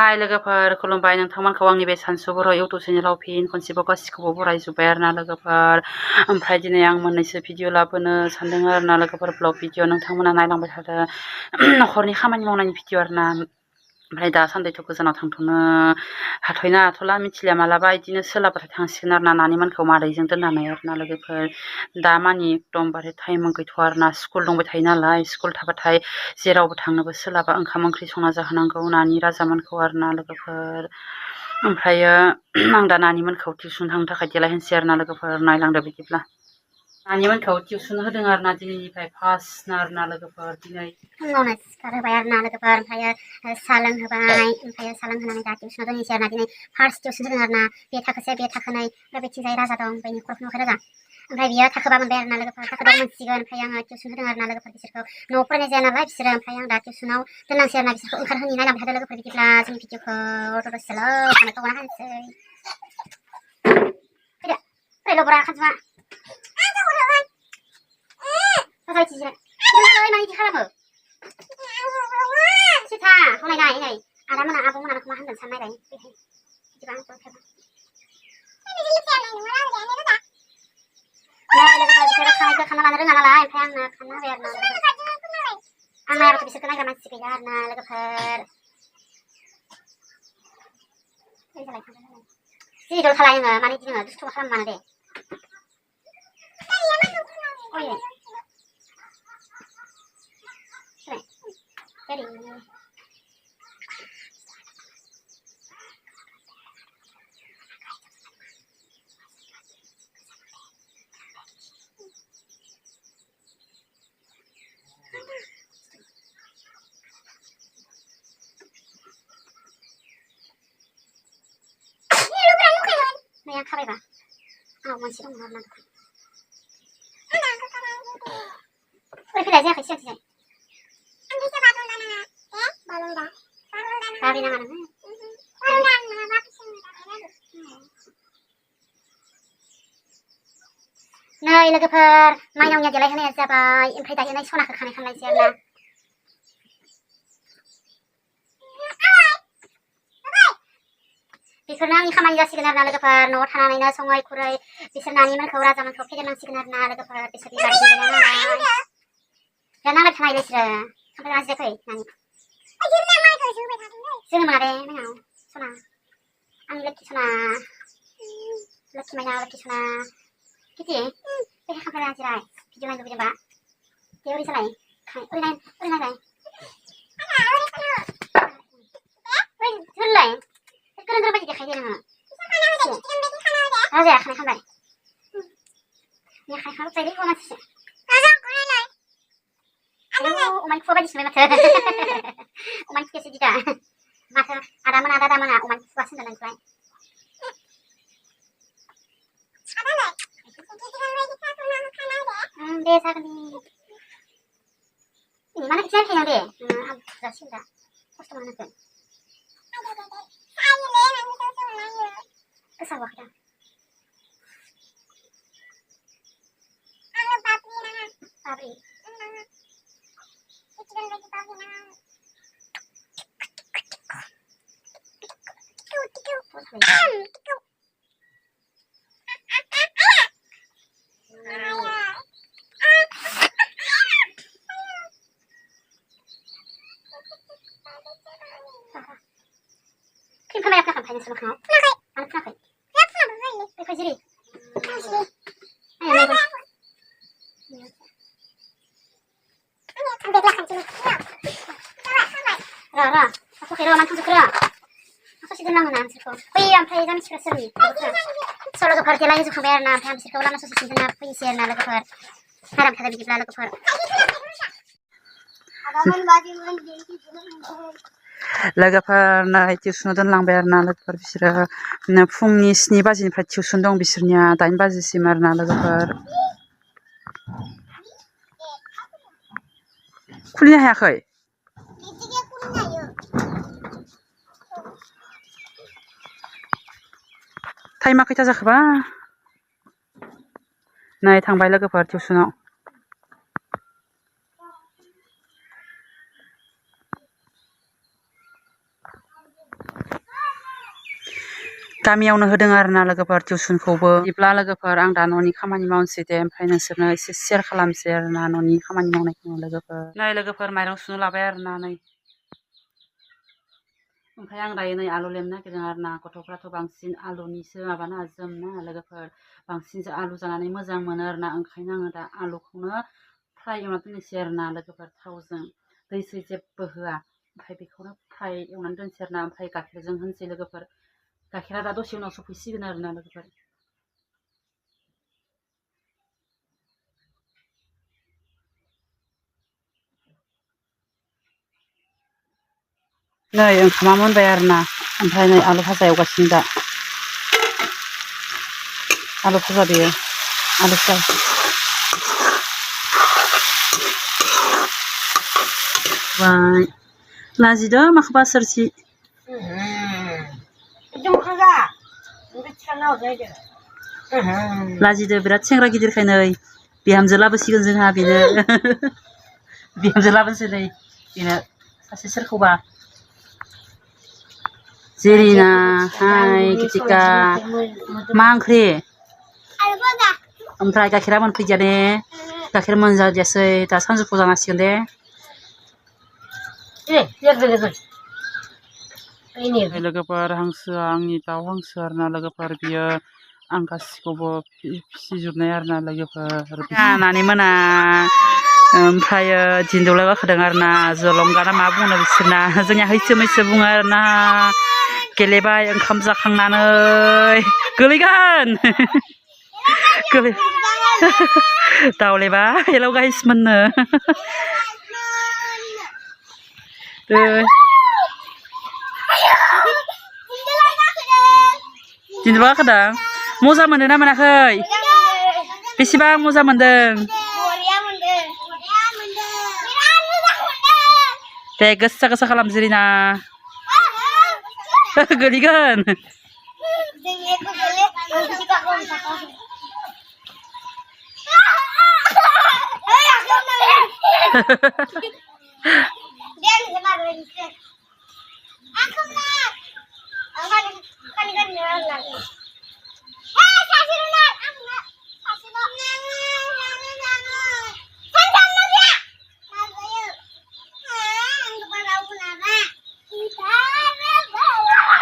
हाय लोगोफोर खुलुमबाय नोंथांमोनखौ आंनि बे सानसु बर' इउटुब चेनेलाव फिन खनसेबाव गासिखौबो बरायजोब्बाय आरोना लोगोफोर। ओमफ्राय दिनै आं मोननैसो भिडिअ लाबोनो सानदों आरोना लोगोफोर, ब्लग भिडिअ नोंथांमोना नायलांबाय थादों। न'खरनि खामानि मावनायनि भिडिअ आरोना। ओमफ्राय दासान्दिथ' गोजानाव थांथ'नो हाथ'ना हाथ'ला, मिथिला मालाबा बिदिनो सोलाबाथाय थांसिगोन आरोना नानिमोनखौ मादैजों दोननानै आरोना लोगोफोर। दा मानि एकदमबारे टाइम गैथ'आ आरोना, स्कुल दंबाय थायो नालाय, स्कुल थाबाथाय जेरावबो थांनोबो सोलाबा, ओंखाम ओंख्रि संना जाहोनांगौ नानि राजामोनखौ आरोना लोगोफोर। ओमफ्रायो आं दा नानिमोनखौ टिउसन थांनो थाखाय देलायहोनोसै आरोना लोगोफोर, नायलांदो बिदिब्ला। नानिमोनखौ टिउसन होदों आरोना दिनैनिफ्राय फार्स्ट आरोना लोगोफोर। दिनै फुङावनो सिखारहोबाय आरोना लोगोफोर, ओमफ्राय साहा लोंहोबाय, ओमफ्राय साहा लोंहोनानै दा टिउसनाव दोनहैसै आरोना। दिनै फार्स्ट टिउसन होदों आरोना, बे थाखोसे बे थाखोनै, ओमफ्राय बेथिंजाय राजा दं, बेनि खर'खौ नुवाखै राजा, ओमफ्राय बियो थाखोबा मोनबाय आरोना लोगोफोर, थाखोबा मोनसिगोन। ओमफ्राय आङो टिउसन होदों आरोना लोगोफोर बिसोरखौ, न'आव फरायनाय जाया नालाय बिसोरो, ओमफ्राय आं दा टिउसनाव दोनलांसै आरोना बिसोरखौ ओंखारहोनि। नायलांबाय थादों लोगोफोर बिदिब्ला जोंनि भिडिअखौ दसेल' थानायखौ गना होनोसै। फैदो फैल' बरा खानजुमा जायखि जिराय मानो बिदि खालामो सिथा हनै नाय नै आदा मोना आब' मोना मा होनगोन साननायलाय बिदिबा आंखौ नै लोगोफोर बिसोरो खानायखौ खाना लानो रोङा नालाय, ओमफ्राय आंनो खानना होबाय आरोना आं नायाबाथ' बिसोरखौ नायग्रा मानसि गैया आरोना लोगोफोर। जि दल खालाय आङो माने बिदि नोङो दुस्थ'बो खालामो मानो दे मैया खाबायबा आं मोनसे दं आरोना फैलाय जायाखै सिगांथिंजाय बाबि नाङा नोङो नै लोगोफोर माइनावनिया देलायहोनाया जाबाय, ओमफ्राय दायो नै सनाखौ खानाय खालामनोसै आरोना। बेफोरनो आंनि खामानि जासिगोन आरोना लोगोफोर, न'आव थानानैनो सङै खुरै बिसोर नानिमोनखौ राजामोनखौ फेदेरनांसिगोन आरोना लोगोफोर। बिसोर बिबार नांलाय थानाय बिसोरो ओमफ्राय आजिराखै नानि जोंनो मोना दे माइनाव सना, आंनि लोखि सना, लोखि माइनाव, लोखि सना किटि बे खामफ्लाय आजिराय भिडिअ नायनो लुबैदोंबा दे ओरै सालाय ओरै नायलाय होनलाय गोरों गोरों बायदि देखायदे नोङो राजाया खानाय खामबाय खानाय खामबाय हौवा मानसिसो अमानि खुगा बायदिसो माथो अमानि खुगायासो बिदि दा माथो आदामोना दादामोना अमानि खुगासो होनदों नोंखौलाय दे जागोन दे मानो बिदि नायखायो दे आं जासिगोन दा खस्थ' मोनगोन गोसा हवाखै दा बाब्रि क्रिम फोनाया फुनाखै ओमफ्राय नोंसोर मोखाङाव मानो फुनाखै बेखौ जिरि aku kira orang tuh kira aku sih tenang nang sirko oi ampai jam sirko seri solo ke parti lain suka bayar na ampai sirko lama susu sinten apa isi na lagu par haram kada biji lagu par लोगोफोर टिउसनाव दोनलांबाय आरोना लोगोफोर बिसोरो फुंनि 7 बाजिनिफ्राय tuition दं बिसोरनिया 8 बाजिसिम आरोना लोगोफोर खुलिनो हायाखै टाइमा खैथा जाखोबा नै थांबाय लोगोफोर टिउसनाव गामियावनो होदों आरोना लोगोफोर टिउसनखौबो बिदिब्ला लोगोफोर आं दा न'नि खामानि मावनोसै दे ओमफ्राय नोंसोरनो एसे शेयार खालामसै आरोना न'नि खामानि मावनायखौ लोगोफोर नै लोगोफोर माइरं सुनो लाबाय आरोना नै ओमफ्राय आं दायो नै आलु लेमनो नागिरदों आरोना गथ'फ्राथ' बांसिन आलुनिसो माबाना जोमना लोगोफोर बांसिन आलु जानानै मोजां मोनो आरोना ओंखायनो आङो दा आलुखौनो फ्राय एवना दोननोसै आरोना लोगोफोर थावजों दैसै जेबो होआ ओमफ्राय बेखौनो फ्राय एवनानै दोनसै आरोना ओमफ्राय गाइखेरजों होनसै लोगोफोर गाइखेरा दा दसे उनाव सफैसिगोन आरोना लोगोफोर नै ओंखामा मोनबाय आरोना ओमफ्राय नै आलु भाजा एवगासिनो दा आलु भाजा बेयो आलु फ्राय बाय लाजिदों माखौबा सोरसि लाजिदो बिराद सेंग्रा गिदिरखाय नै बिहामजो लाबोसिगोन जोंहा बेनो बिहामजो लाबोनोसै नै बेनो सासे सोरखौबा जेरिना हाय गितिका मा ओंख्रि ओमफ्राय गाइखेरा मोनफैदिया दे गाइखेर मोनजादियासै दा सानजौफु जानांसिगोन दे लोगोफोर हांसोआ आंनि दाउ हांसो आरोना लोगोफोर बियो आं गासिखौबो फिसिजोबनाय आरोना लोगोफोर नानि मोना ओमफ्रायो दिन्दौला गाखोदों आरोना जलंगा ना मा बुङो बिसोरना जोंनिया हैसो मैसो बुङो आरोना गेलेबाय ओंखाम जाखांनानै गोलैगोन दावलेबाय हेलौ गाइस मोननो दिन्दौला गाखोदों मजा मोनो ना मोनाखै बेसेबां मजा मोनदों दे गोसा गोसा खालाम जेरिना गोलैगोन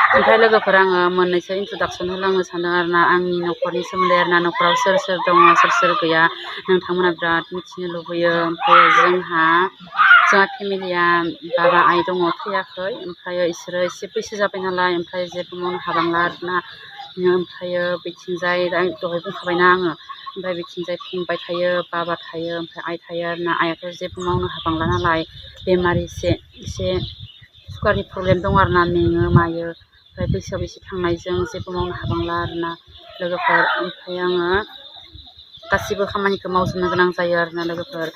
ओमफ्राय लोगोफोर आङो मोननैसो इन्ट्रडाक्सन होलांनो सानदों आरोना आंनि न'खरनि सोमोन्दै आरोना न'खराव सोर सोर दङ सोर सोर गैया नोंथांमोना बिराद मिथिनो लुबैयो ओमफ्राय जोंहा फेमिलिया बाबा आइ दङ थैयाखै ओमफ्राय इसोरो एसे बैसो जाबाय नालाय ओमफ्राय जेबो मावनो हाबांला आरोना ओमफ्रायो बिथिंजाय दहाय बुंखाबायना आङो ओमफ्राय बिथिंजाय फंबाय थायो बाबा थायो ओमफ्राय आइ थायो आरोना आइयाथ' जेबो मावनो हाबांला नालाय बेमारि एसे सुगारनि प्रब्लेम दं आरोना मेङो मायो ओमफ्राय बैसोआव एसे थांनायजों जेबो मावनो हाबांला आरोना लोगोफोर ओमफ्राय आङो गासिबो खामानिखौ मावजोबनो गोनां जायो आरोना लोगोफोर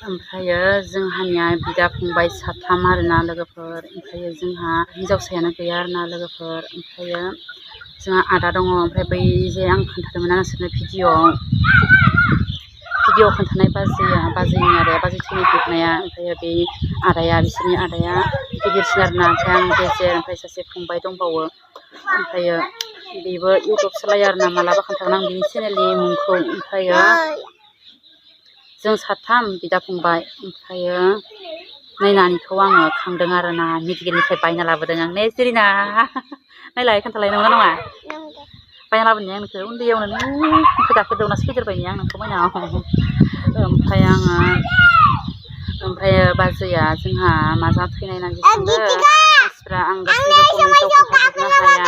ओमफ्रायो जोंहानिया बिदा फंबाय साथाम आरोना लोगोफोर ओमफ्रायो जोंहा हिनजावसायानो गैया आरोना लोगोफोर ओमफ्रायो जोंहा आदा दङ ओमफ्राय बै जे आं खोन्थादोंमोन नोंसोरनो भिडिअ खोन्थानाय बाजैनि आदाया बाजै थैनाय जोबनाया ओमफ्राय बे आदाया बिसोरनि आदाया गिदिरसिन आरोना ओमफ्राय आं गेजेर ओमफ्राय सासे फंबाय दंबावो ओमफ्रायो बेबो इउटुब सालायो आरोना मालाबा खोन्थागोन आं बिनि चेनेलनि मुंखौ ओमफ्रायो जों साथाम बिदा फंबाय ओमफ्रायो नै नानिखौ आङो खांदों आरोना मेडिकेलनिफ्राय बायना लाबोदों आं ने जेरिना नायलाय खोन्थालाय नंगौ नङा बायना लाबोनाया आंखौ उन्दैयावनो ओमफ्राय गाइखेर दौनासो फेदेरबाय आं नोंखौ बायनाव ओमफ्राय आङो ओमफ्राय बाजैया जोंहा मा जा थैनाय होननानै सानदों मानसिफ्रा आं गासैबो कमेन्टआव खोन्थाजोबनो हाया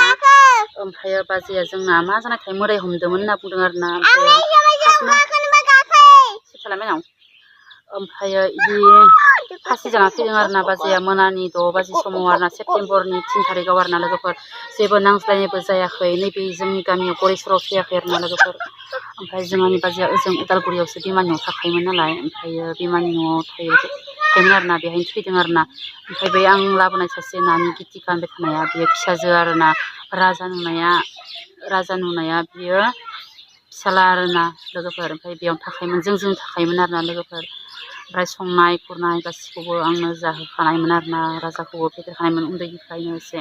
ओमफ्राय बाजैया जोंना मा जानायथाय मोदाय हमदोंमोन होनना बुंदों आरोना ओमफ्राय बिदि फासि जाना फैदों आरोना बाजैया मोनानि 6 बाजि समाव आरोना सेप्तेम्बरनि 3 थारिखआव आरोना लोगोफोर जेबो नांज्लायनायबो जायाखै नैबे जोंनि गामियाव गरेस्वराव फैयाखै आरोना लोगोफोर ओमफ्राय जोंहानि बाजैया ओजों उदालगुरियावसो बिमानि न'आव थाखायोमोन नालाय ओमफ्रायो बिमानि न'आव थायोमोन आरोना बेहायनो थैदों आरोना ओमफ्राय बे आं लाबोनाय सासे नानि गितिका होनबाय थानाया बियो फिसाजो आरोना राजा नुनाया बियो फिसाला आरोना लोगोफोर ओमफ्राय बेयावनो थाखायोमोन जों थाखायोमोन आरोना लोगोफोर ओमफ्राय संनाय खुरनाय गासिखौबो आंनो जाहोखानायमोन आरोना राजाखौबो फेदेरखानायमोन उन्दैनिफ्रायनो एसे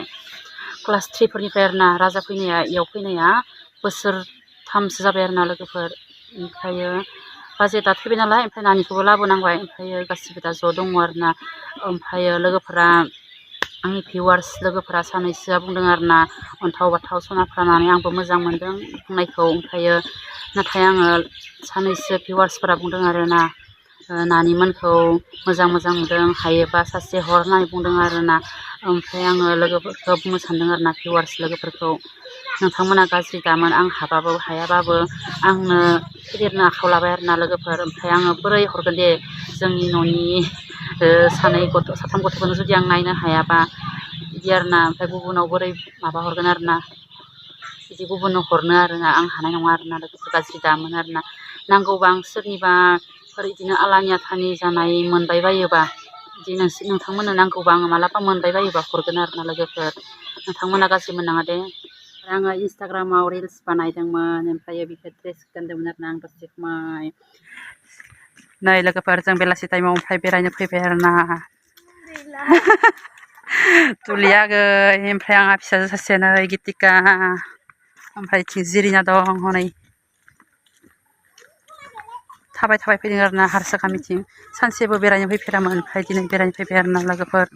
क्लास 3 फोरनिफ्राय आरोना राजा फैनाया इयाव फैनाया बोसोरथामसो जाबाय आरोना लोगोफोर। ओमफ्रायो बाजेटआ थैबाय नालाय ओमफ्राय नानिखौबो लाबोनांबाय ओमफ्रायो गासिबो दा ज' दङ आरोना। ओमफ्रायो लोगोफोरा आंनि भिवार्स लोगोफोरा सानैसोआ बुंदों आरोना अन्थाव बाथाव सनाफ्रा होननानै आंबो मोजां मोनदों बुंनायखौ। ओमफ्रायो नाथाय आङो सानैसो भिवार्सफोरा बुंदों आरोना नानिमोनखौ मोजां नुदों हायोबा सासे हर होननानै बुंदों आरोना। ओमफ्राय आङो लोगोफोरखौ बुंनो सानदों आरोना भिवार्स लोगोफोरखौ नोंथांमोना गाज्रि दामोन आं हाबाबो हायाबाबो आंनो फेदेरनो आखायाव लाबाय आरोना लोगोफोर। ओमफ्राय आङो बोरै हरगोन दे जोंनि न'नि साथाम गथ'खौनो जुदि आं नायनो हायाबा बिदि आरोना। ओमफ्राय गुबुनाव बोरै माबा हरगोन आरोना बिदि गुबुननो हरनो आरोना आं हानाय नङा आरोना लोगोफोर गाज्रि दामोन आरोना। नांगौबा आं सोरनिबाफोर बिदिनो आलानि आथानि जानाय मोनबाय बायोबा बिदि नोंथांमोननो नांगौबा आङो मालाबा मोनबाय बायोबा हरगोन आरोना लोगोफोर। नोंथांमोना गाज्रि मोननाङा दे। आङो इन्सटाग्रामाव रिल्स बानायदोंमोन ओमफ्राय बेखौ ड्रेस गानदोंमोन आरोना आं दसे समाय। नै लोगोफोर जों बेलासि टाइमाव ओमफ्राय बेरायनो फैबाय आरोना दुलियागै ओमफ्राय आंहा फिसाजो सासे नै गितिका ओमफ्राय थिं जिरिना दं हनै थाबाय फैदों आरोना हारसा गामिथिं। सानसेबो बेरायनो फैफेरामोन ओमफ्राय दिनै बेरायनो फैबाय आरोना लोगोफोर।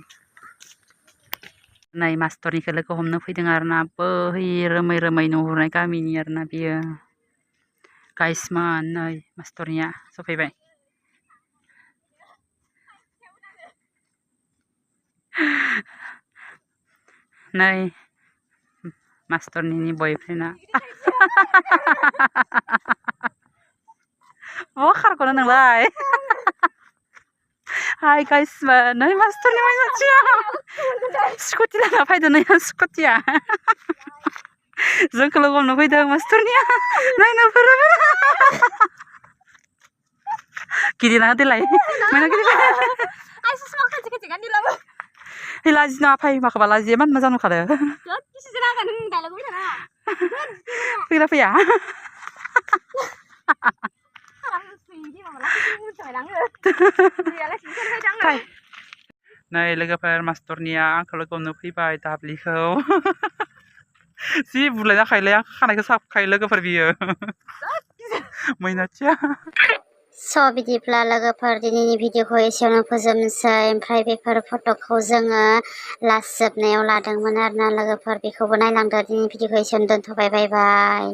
नै मास्टरनिखौ लोगो हमनो फैदों आरोना बै रोमै नुहुरनाय गामिनि आरोना बियो गाइसमोन। नै मास्टरनिया सफैबाय। नै मास्टरनि बयफ्रेन्डआ बहा खारग'नो नोंलाय हाय गाइसमोन नै मास्टरनि मानसिया स्कुटि लाना फैदो नै स्कुटिया जोंखौ लोगो हमनो फैदों मास्टरनिया नायनो गिदिना होदोलाय मानो गिदिर लाजिनाङा फै माखौबा लाजियो मान मोजां नुखादो फैना फैया नै लोगोफोर मास्टरनिया आंखौ लोगो हमनो फैबाय दाब्लिखौ जि बुलायना खायोलै आं खानायखौ साबखायो लोगोफोर बियो मैनाथिया। स' बिदिब्ला लोगोफोर दिनैनि भिडिअखौ एसेयावनो फोजोबनोसै। ओमफ्राय बेफोर फट'खौ जोङो लास्ट जोबनायाव लादोंमोन आरोना लोगोफोर बेखौबो नायलांदो। दिनैनि भिडिअखौ एसेयावनो दोनथ'बाय बाय बाय।